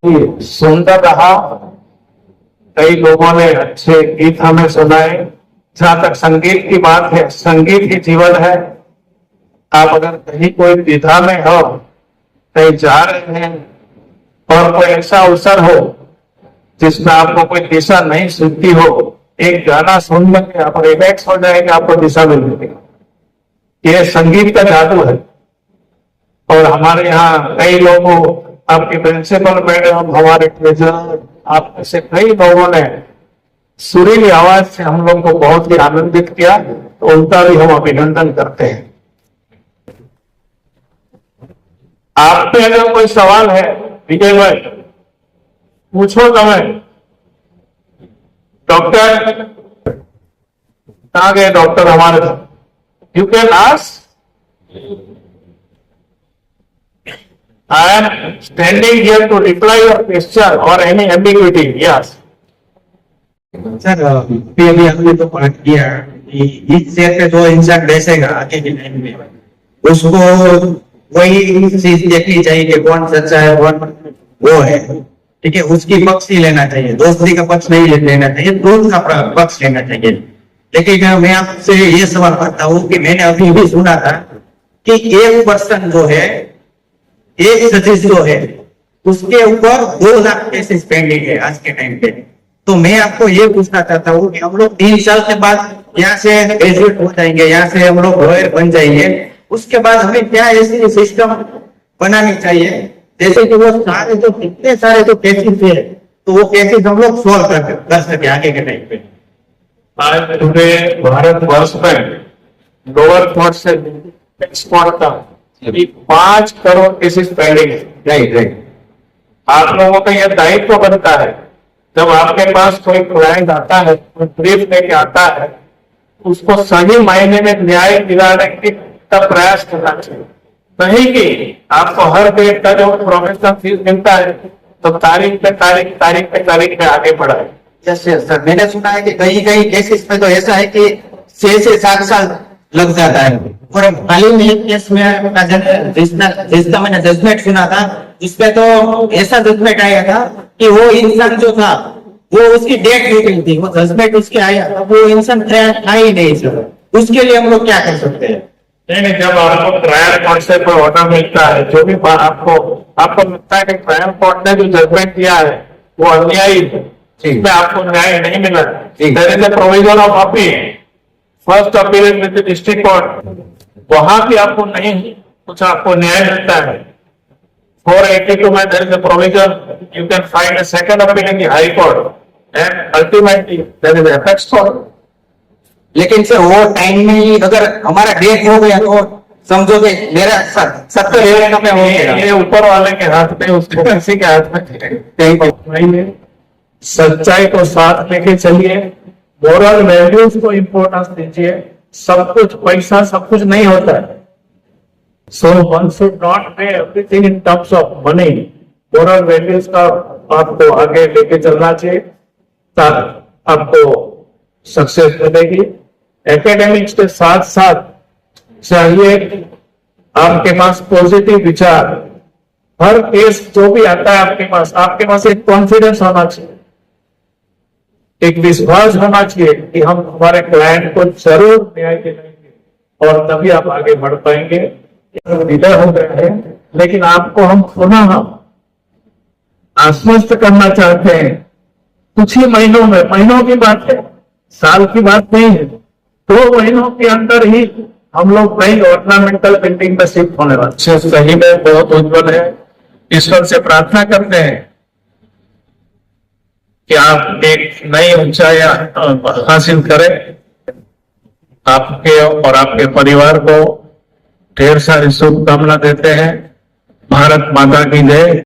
सुंदर रहा। कई लोगों ने अच्छे गीत हमें सुनाए। जहां तक संगीत की बात है, संगीत ही जीवन है। आप अगर कहीं कोई विधा में हो, कहीं जा रहे हैं और कोई ऐसा अवसर हो जिसमें आपको कोई दिशा नहीं सूझती हो, एक गाना सुन लेंगे आप रिलैक्स हो जाएंगे, आपको दिशा मिल जाएगी। ये संगीत का जादू है। और हमारे यहाँ कई लोगों, आपके प्रिंसिपल मैडम, हमारे ट्रेजरर, आप में से कई लोगों ने सुरीली आवाज से हम लोग को बहुत ही आनंदित किया, तो उनका भी हम अभिनंदन करते हैं। आप पे अगर कोई सवाल है विजय भाई, पूछो तुम्हें। डॉक्टर कहाँ गए? डॉक्टर हमारे, you can ask. I am standing here to reply your question or any ambiguity. Yes. Sir अभी हमने तो पढ़ किया कि इस चेयर पे जो इंसान बैठेगा आगे के टाइम में उसको वही चीज देखनी चाहिए कि कौन सच्चा है कौन वो है, ठीक है। उसकी पक्ष ही लेना चाहिए, दोस्ती का पक्ष नहीं लेना चाहिए, दोस्त का पक्ष लेना चाहिए। लेकिन मैं आपसे ये सवाल करता हूँ कि मैंने अभी भी सुना था कि एक पर्सन जो है, एक सचिव जो है, उसके ऊपर 2 लाख पैसे स्पेंडिंग है आज के टाइम पे। तो मैं आपको ये पूछना चाहता हूँ कि हम लोग 3 साल के बाद यहाँ से ग्रेजुएट हो जाएंगे, यहाँ से हम लोग लॉयर बन जाएंगे, उसके बाद हमें क्या ऐसी सिस्टम बनानी चाहिए जैसे कि वो सारे जो कितने सारे जो केसेस है तो वो केसेस हम लोग सॉल्व कर सके आगे के टाइम पे। आज पूरे भारत वर्ष में लोअर कोर्ट से एक्सपोर्ट का 5 करोड़ केसेस पेंडिंग है। राइट। आप लोगों का यह दायित्व बनता है, जब आपके पास कोई क्लाइंट आता है, कोई ब्रीफ लेके आता है, उसको सही मायने में न्याय दिलाने का प्रयास करना चाहिए। नहीं कि आपको हर डेट का जो प्रोफेशनल फीस मिलता है तो तारीख पे तारीख पे आगे बढ़ाए। जैसे सर मैंने सुना है कि कई केसेस में तो ऐसा है कि 6 से 7 साल लग जाता है। और हाल ही में एक केस में जिसका मैंने जजमेंट सुना था, जिसपे तो ऐसा जजमेंट आया था कि वो इंसान जो था वो उसकी डेट निकली थी, वो जजमेंट उसके आया था, वो इंसान था ही नहीं सर। उसके लिए हम लोग क्या कर सकते हैं? नहीं, जब आपको ट्रायल कोर्ट से कोई ऑर्डर मिलता है, जो भी आपको लगता है कि ट्रायल कोर्ट ने जो जजमेंट दिया है वो अन्यायी है, इसमें आपको न्याय नहीं मिला, there is a provision of appeal, first appeal with the district court, वहां भी आपको नहीं कुछ आपको न्याय मिलता है। 482 में there is a provision, you can find a second appeal in the high court and ultimately there is apex court. लेकिन सर वो टाइम में ही अगर हमारा डेट हो गया तो समझो कि मेरा 70 में हो गया। ये ऊपर वाले के हाथ में, उसके किसी के हाथ में है। सच्चाई को साथ लेके चलिए, मोरल वैल्यूज को इंपॉर्टेंस दीजिए। सब कुछ पैसा सब कुछ नहीं होता है, सो वन शुड नॉट पे everything in terms of money. Moral values का आपको आगे लेके चलना चाहिए, तब आपको सक्सेस मिलेगी। एकेडमिक्स के साथ साथ चाहिए आपके पास पॉजिटिव विचार। हर केस जो भी आता है आपके पास एक कॉन्फिडेंस होना चाहिए, एक विश्वास होना चाहिए कि हम हमारे क्लाइंट को जरूर न्याय दिलाएंगे और तभी आप आगे बढ़ पाएंगे। विदा हो गए हैं, लेकिन आपको हम पुनः आश्वस्त करना चाहते हैं, कुछ ही महीनों में, महीनों की बात है, साल की बात नहीं है, 2 महीनों के अंदर ही हम लोग नई ऑर्नामेंटल बिल्डिंग में शिफ्ट होने वाले। सही में बहुत उज्जवल है। ईश्वर से प्रार्थना करते हैं कि आप एक नई ऊंचाई हासिल करें। आपके और आपके परिवार को ढेर सारी शुभकामना देते हैं। भारत माता की जय।